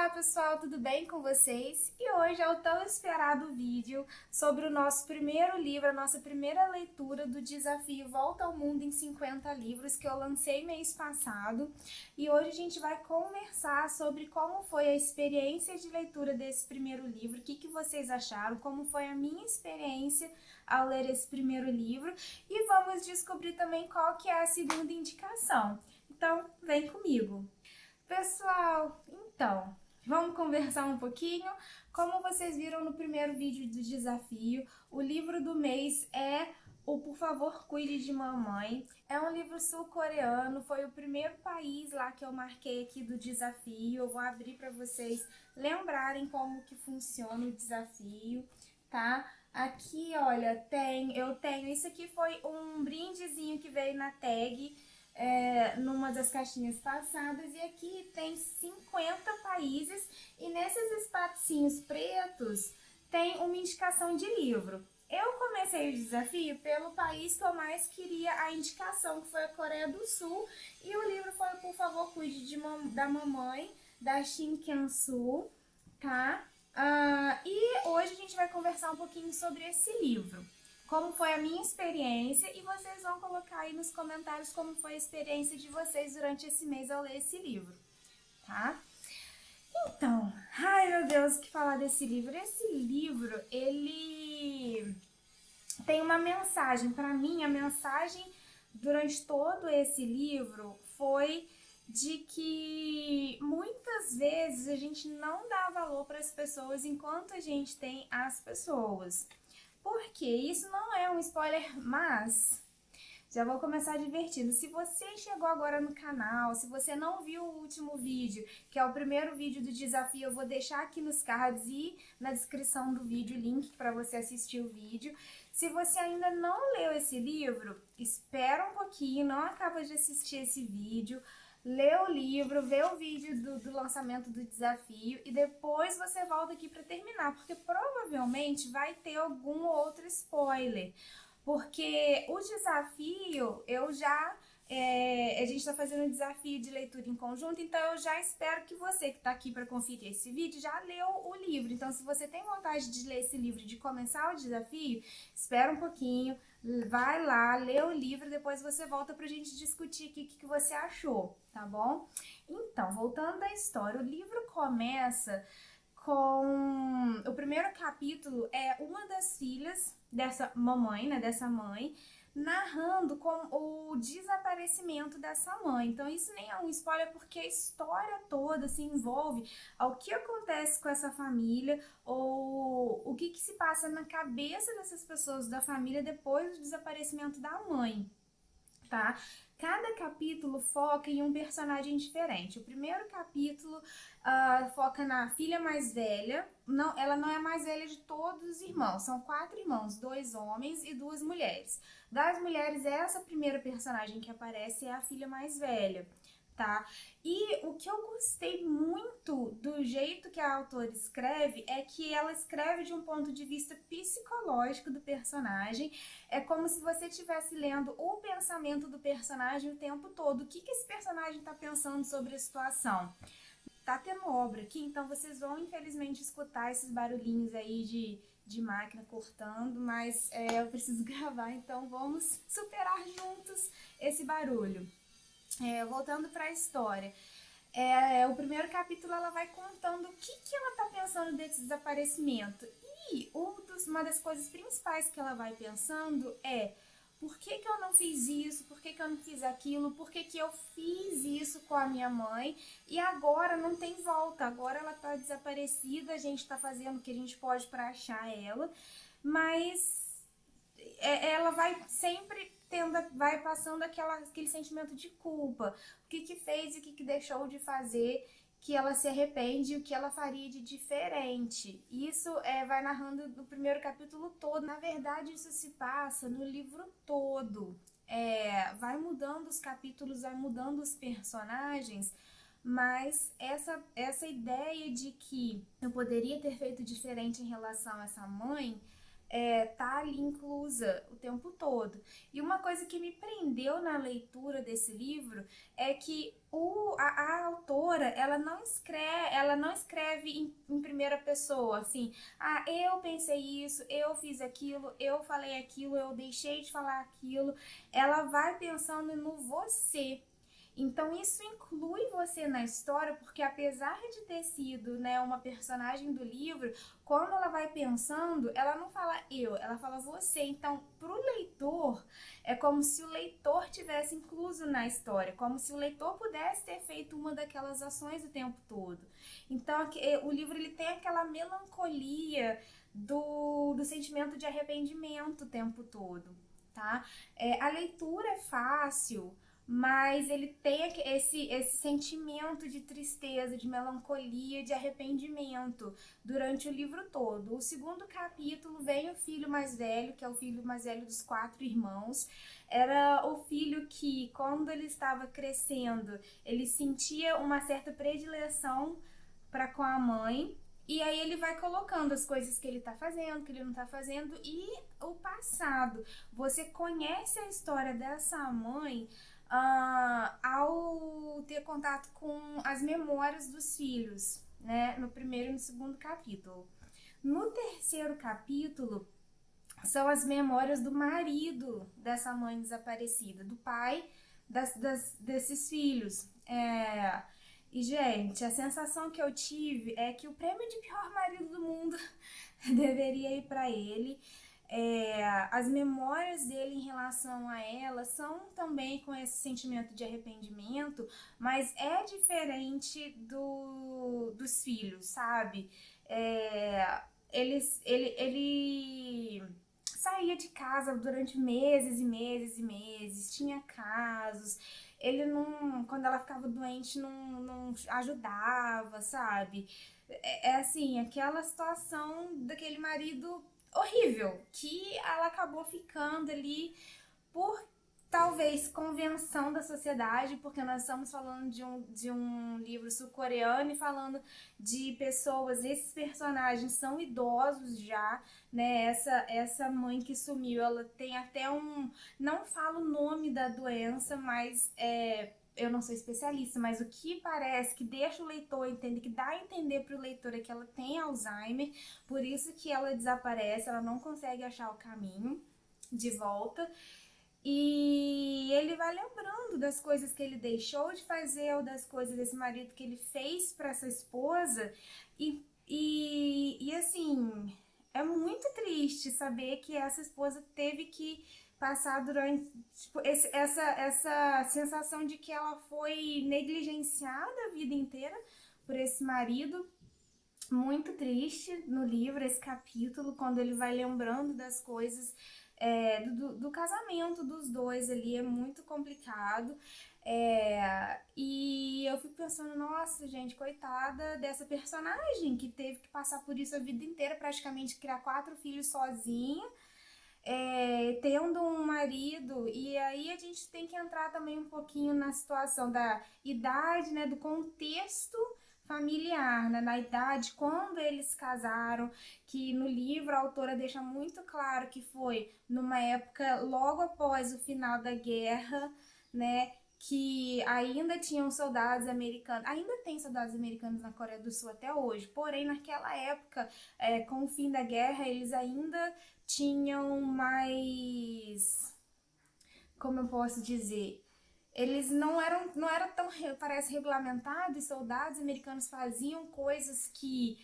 Olá pessoal, tudo bem com vocês? E hoje é o tão esperado vídeo sobre o nosso primeiro livro, a nossa primeira leitura do desafio Volta ao Mundo em 50 livros que eu lancei mês passado. E hoje a gente vai conversar sobre como foi a experiência de leitura desse primeiro livro, o que vocês acharam, como foi a minha experiência ao ler esse primeiro livro e vamos descobrir também qual que é a segunda indicação. Então, vem comigo! Pessoal, então, vamos conversar um pouquinho. Como vocês viram no primeiro vídeo do desafio, o livro do mês é o Por Favor Cuide de Mamãe. É um livro sul-coreano, foi o primeiro país lá que eu marquei aqui do desafio. Eu vou abrir para vocês lembrarem como que funciona o desafio, tá? Aqui, olha, eu tenho, isso aqui foi um brindezinho que veio na tag, numa das caixinhas passadas, e aqui tem 50 países e nesses espacinhos pretos tem uma indicação de livro. Eu comecei o desafio pelo país que eu mais queria a indicação, que foi a Coreia do Sul, e o livro foi Por Favor Cuide da Mamãe, da Shin Kyung-soo, tá? E hoje a gente vai conversar um pouquinho sobre esse livro, como foi a minha experiência, e vocês vão colocar aí nos comentários como foi a experiência de vocês durante esse mês ao ler esse livro, tá? Então, ai meu Deus, o que falar desse livro? Esse livro, ele tem uma mensagem. Para mim, a mensagem durante todo esse livro foi de que muitas vezes a gente não dá valor para as pessoas enquanto a gente tem as pessoas. Porque isso não é um spoiler, mas já vou começar divertindo. Se você chegou agora no canal, se você não viu o último vídeo, que é o primeiro vídeo do desafio, eu vou deixar aqui nos cards e na descrição do vídeo o link para você assistir o vídeo. Se você ainda não leu esse livro, espera um pouquinho, não acaba de assistir esse vídeo, lê o livro, vê o vídeo do lançamento do desafio e depois você volta aqui para terminar, porque provavelmente vai ter algum outro spoiler. Porque o desafio, a gente está fazendo um desafio de leitura em conjunto, então eu já espero que você que está aqui para conferir esse vídeo já leu o livro. Então, se você tem vontade de ler esse livro, de começar o desafio, espera um pouquinho, vai lá, lê o livro, depois você volta para a gente discutir aqui o que você achou, tá bom? Então, voltando à história, o livro começa com... O primeiro capítulo é uma das filhas dessa mamãe, né, dessa mãe, narrando com o desaparecimento dessa mãe. Então isso nem é um spoiler, porque a história toda se envolve ao que acontece com essa família, ou o que se passa na cabeça dessas pessoas da família depois do desaparecimento da mãe, tá? Cada capítulo foca em um personagem diferente. O primeiro capítulo foca na filha mais velha. Não, ela não é a mais velha de todos os irmãos. São 4 irmãos, 2 homens e 2 mulheres. Das mulheres, essa primeira personagem que aparece é a filha mais velha, tá? E o que eu gostei muito do jeito que a autora escreve é que ela escreve de um ponto de vista psicológico do personagem. É como se você estivesse lendo o pensamento do personagem o tempo todo. O que esse personagem está pensando sobre a situação? Tá tendo obra aqui, então vocês vão infelizmente escutar esses barulhinhos aí de máquina cortando, mas eu preciso gravar, então vamos superar juntos esse barulho. Voltando para a história, o primeiro capítulo ela vai contando o que ela tá pensando desse desaparecimento. E uma das coisas principais que ela vai pensando é: por que eu não fiz isso? Por que eu não fiz aquilo? Por que eu fiz isso com a minha mãe? E agora não tem volta, agora ela tá desaparecida, a gente tá fazendo o que a gente pode para achar ela, mas ela vai sempre vai passando aquele sentimento de culpa. O que fez e o que deixou de fazer, que ela se arrepende, e o que ela faria de diferente. Isso vai narrando no primeiro capítulo todo. Na verdade, isso se passa no livro todo. Vai mudando os capítulos, vai mudando os personagens, mas essa ideia de que eu poderia ter feito diferente em relação a essa mãe tá ali inclusa o tempo todo. E uma coisa que me prendeu na leitura desse livro é que a autora, ela não escreve em primeira pessoa, assim, eu pensei isso, eu fiz aquilo, eu falei aquilo, eu deixei de falar aquilo. Ela vai pensando no você. Então isso inclui você na história, porque apesar de ter sido, né, uma personagem do livro, quando ela vai pensando, ela não fala eu, ela fala você. Então, para o leitor, é como se o leitor tivesse incluso na história, como se o leitor pudesse ter feito uma daquelas ações o tempo todo. Então, o livro ele tem aquela melancolia do sentimento de arrependimento o tempo todo, tá? A leitura é fácil, mas ele tem esse sentimento de tristeza, de melancolia, de arrependimento durante o livro todo. O segundo capítulo vem o filho mais velho, que é o filho mais velho dos 4 irmãos. Era o filho que, quando ele estava crescendo, ele sentia uma certa predileção para com a mãe. E aí ele vai colocando as coisas que ele tá fazendo, que ele não tá fazendo, e o passado. Você conhece a história dessa mãe ao ter contato com as memórias dos filhos, né? No primeiro e no segundo capítulo. No terceiro capítulo, são as memórias do marido dessa mãe desaparecida, do pai desses filhos. E, gente, a sensação que eu tive é que o prêmio de pior marido do mundo deveria ir para ele. As memórias dele em relação a ela são também com esse sentimento de arrependimento, mas é diferente dos filhos, sabe? Ele saía de casa durante meses e meses e meses, tinha casos, ele não, quando ela ficava doente, não ajudava, sabe? Assim, aquela situação daquele marido horrível, que ela acabou ficando ali por talvez convenção da sociedade, porque nós estamos falando de um livro sul-coreano e falando de pessoas, esses personagens são idosos já, né? Essa mãe que sumiu, ela tem até não falo o nome da doença, mas eu não sou especialista, mas o que parece que deixa o leitor entender, que dá a entender para o leitor é que ela tem Alzheimer, por isso que ela desaparece, ela não consegue achar o caminho de volta. E ele vai lembrando das coisas que ele deixou de fazer ou das coisas desse marido que ele fez para essa esposa. E assim, é muito triste saber que essa esposa teve que passar durante tipo, essa sensação de que ela foi negligenciada a vida inteira por esse marido. Muito triste no livro, esse capítulo, quando ele vai lembrando das coisas do casamento dos dois ali, é muito complicado. E eu fico pensando, nossa, gente, coitada dessa personagem que teve que passar por isso a vida inteira, praticamente criar 4 filhos sozinha, tendo um marido. E aí a gente tem que entrar também um pouquinho na situação da idade, né, do contexto familiar, né, na idade quando eles casaram, que no livro a autora deixa muito claro que foi numa época logo após o final da guerra, né, que ainda tinham soldados americanos, ainda tem soldados americanos na Coreia do Sul até hoje, porém naquela época, com o fim da guerra, eles ainda tinham mais, como eu posso dizer, eles não era tão, parece, regulamentado, e soldados americanos faziam coisas que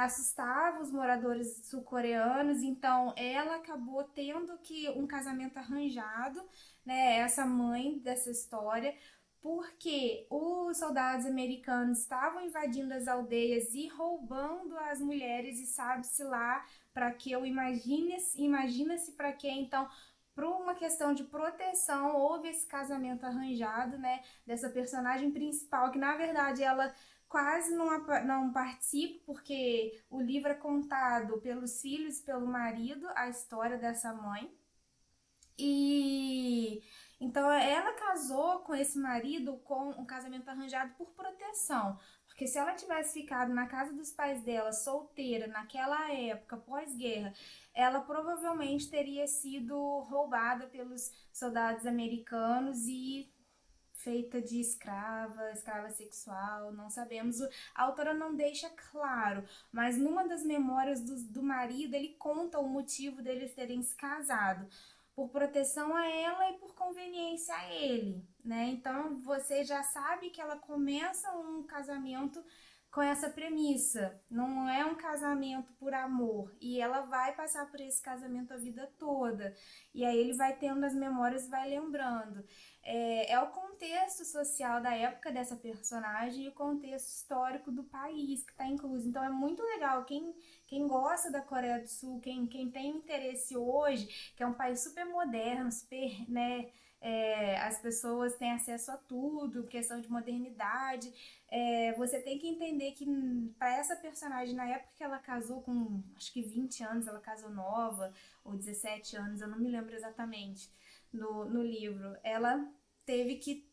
assustavam os moradores sul-coreanos, então ela acabou tendo que um casamento arranjado, né, essa mãe dessa história, porque os soldados americanos estavam invadindo as aldeias e roubando as mulheres, e sabe-se lá para que, imagina-se para que. Então, por uma questão de proteção, houve esse casamento arranjado, né, dessa personagem principal, que na verdade ela quase não participa, porque o livro é contado pelos filhos e pelo marido, a história dessa mãe. E então ela casou com esse marido com um casamento arranjado por proteção, porque Porque se ela tivesse ficado na casa dos pais dela, solteira, naquela época, pós-guerra, ela provavelmente teria sido roubada pelos soldados americanos e feita de escrava, escrava sexual, não sabemos. A autora não deixa claro, mas numa das memórias do marido, ele conta o motivo deles terem se casado. Por proteção a ela e por conveniência a ele, né? Então você já sabe que ela começa um casamento com essa premissa, não é um casamento por amor, e ela vai passar por esse casamento a vida toda, e aí ele vai tendo as memórias e vai lembrando. É o contexto social da época dessa personagem e o contexto histórico do país que está incluso. Então é muito legal. Quem gosta da Coreia do Sul, quem tem interesse hoje, que é um país super moderno, super, né? As pessoas têm acesso a tudo, questão de modernidade. Você tem que entender que para essa personagem, na época que ela casou com, acho que 20 anos, ela casou nova, ou 17 anos, eu não me lembro exatamente, no livro, ela teve que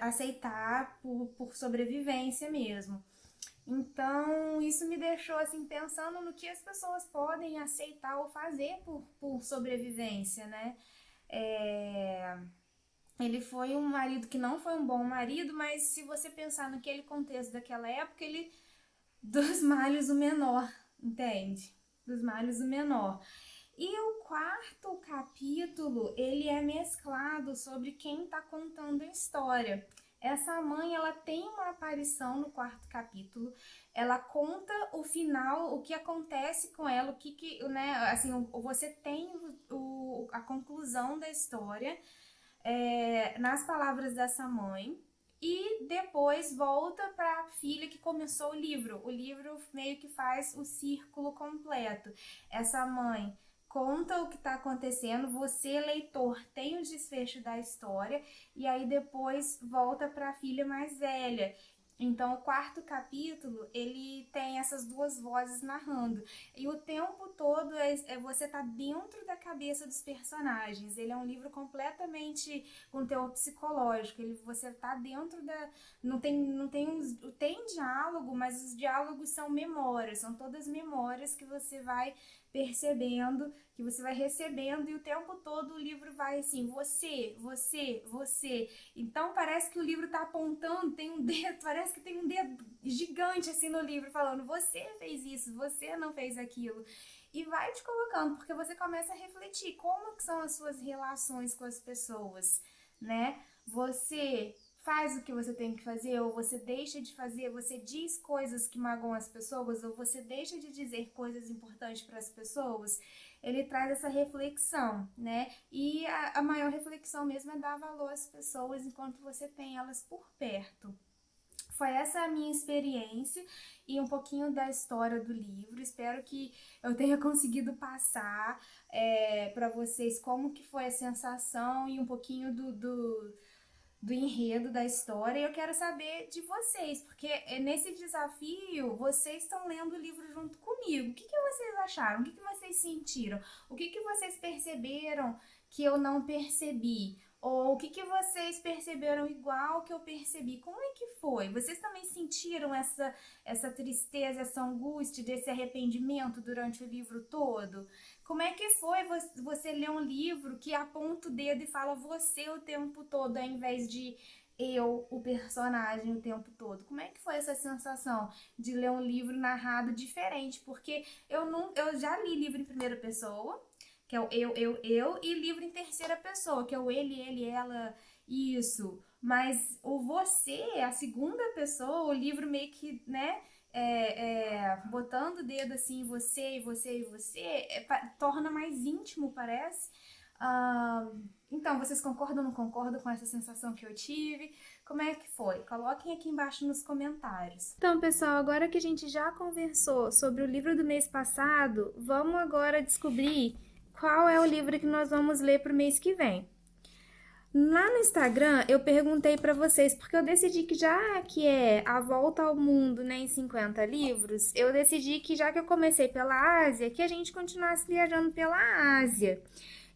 aceitar por sobrevivência mesmo. Então, isso me deixou assim pensando no que as pessoas podem aceitar ou fazer por sobrevivência, né? Ele foi um marido que não foi um bom marido, mas se você pensar naquele contexto daquela época, ele dos males o menor, entende? Dos males o menor. E o quarto capítulo, ele é mesclado sobre quem está contando a história. Essa mãe, ela tem uma aparição no quarto capítulo, ela conta o final, o que acontece com ela, né, assim, você tem a conclusão da história nas palavras dessa mãe, e depois volta para a filha que começou o livro. O livro meio que faz o círculo completo. Essa mãe conta o que está acontecendo, você, leitor, tem o desfecho da história, e aí depois volta para a filha mais velha. Então, o quarto capítulo, ele tem essas duas vozes narrando. E o tempo todo você tá dentro da cabeça dos personagens. Ele é um livro completamente com teor psicológico. Você tá dentro da... Tem diálogo, mas os diálogos são memórias. São todas memórias que você vai percebendo, que você vai recebendo, e o tempo todo o livro vai assim, você. Então parece que o livro tá apontando, tem um dedo, parece que tem um dedo gigante assim no livro falando, você fez isso, você não fez aquilo. E vai te colocando, porque você começa a refletir como que são as suas relações com as pessoas, né? Você faz o que você tem que fazer, ou você deixa de fazer, você diz coisas que magoam as pessoas, ou você deixa de dizer coisas importantes para as pessoas. Ele traz essa reflexão, né? E a maior reflexão mesmo é dar valor às pessoas enquanto você tem elas por perto. Foi essa a minha experiência e um pouquinho da história do livro. Espero que eu tenha conseguido passar para vocês como que foi a sensação e um pouquinho do enredo da história. E eu quero saber de vocês, porque nesse desafio vocês estão lendo o livro junto comigo. O que vocês acharam? O que vocês sentiram? O que vocês perceberam que eu não percebi? Ou o que vocês perceberam igual que eu percebi? Como é que foi? Vocês também sentiram essa tristeza, essa angústia, desse arrependimento durante o livro todo? Como é que foi você ler um livro que aponta o dedo e fala você o tempo todo, ao invés de eu, o personagem, o tempo todo? Como é que foi essa sensação de ler um livro narrado diferente? Porque eu já li livro em primeira pessoa, que é o eu, e livro em terceira pessoa, que é o ele, ela, isso. Mas o você, a segunda pessoa, o livro meio que, né, botando o dedo assim, você, torna mais íntimo, parece. Então, vocês concordam ou não concordam com essa sensação que eu tive? Como é que foi? Coloquem aqui embaixo nos comentários. Então, pessoal, agora que a gente já conversou sobre o livro do mês passado, vamos agora descobrir qual é o livro que nós vamos ler para o mês que vem. Lá no Instagram, eu perguntei para vocês, porque eu decidi que já que é a volta ao mundo, né, em 50 livros, eu decidi que já que eu comecei pela Ásia, que a gente continuasse viajando pela Ásia.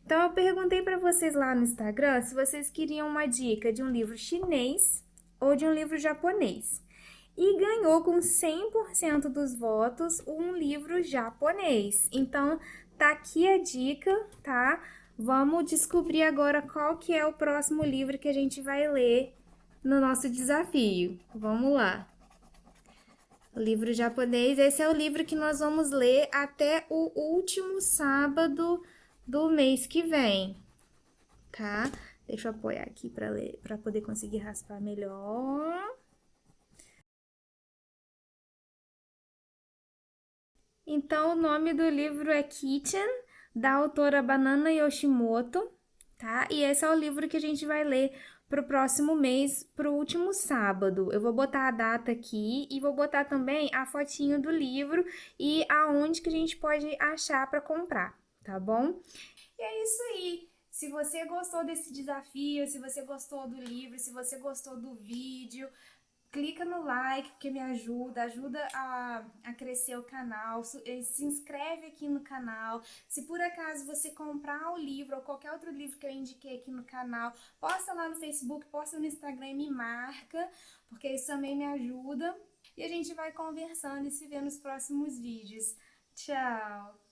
Então, eu perguntei para vocês lá no Instagram se vocês queriam uma dica de um livro chinês ou de um livro japonês. e ganhou com 100% dos votos um livro japonês. Então, tá aqui a dica, tá? Vamos descobrir agora qual que é o próximo livro que a gente vai ler no nosso desafio. Vamos lá. O livro japonês, esse é o livro que nós vamos ler até o último sábado do mês que vem, tá? Deixa eu apoiar aqui para ler, para poder conseguir raspar melhor. Então, o nome do livro é Kitchen, da autora Banana Yoshimoto, tá? E esse é o livro que a gente vai ler pro próximo mês, pro último sábado. Eu vou botar a data aqui e vou botar também a fotinho do livro e aonde que a gente pode achar para comprar, tá bom? E é isso aí. Se você gostou desse desafio, se você gostou do livro, se você gostou do vídeo, clica no like, que me ajuda a crescer o canal, se inscreve aqui no canal. Se por acaso você comprar o livro ou qualquer outro livro que eu indiquei aqui no canal, posta lá no Facebook, posta no Instagram e me marca, porque isso também me ajuda. E a gente vai conversando e se vê nos próximos vídeos. Tchau!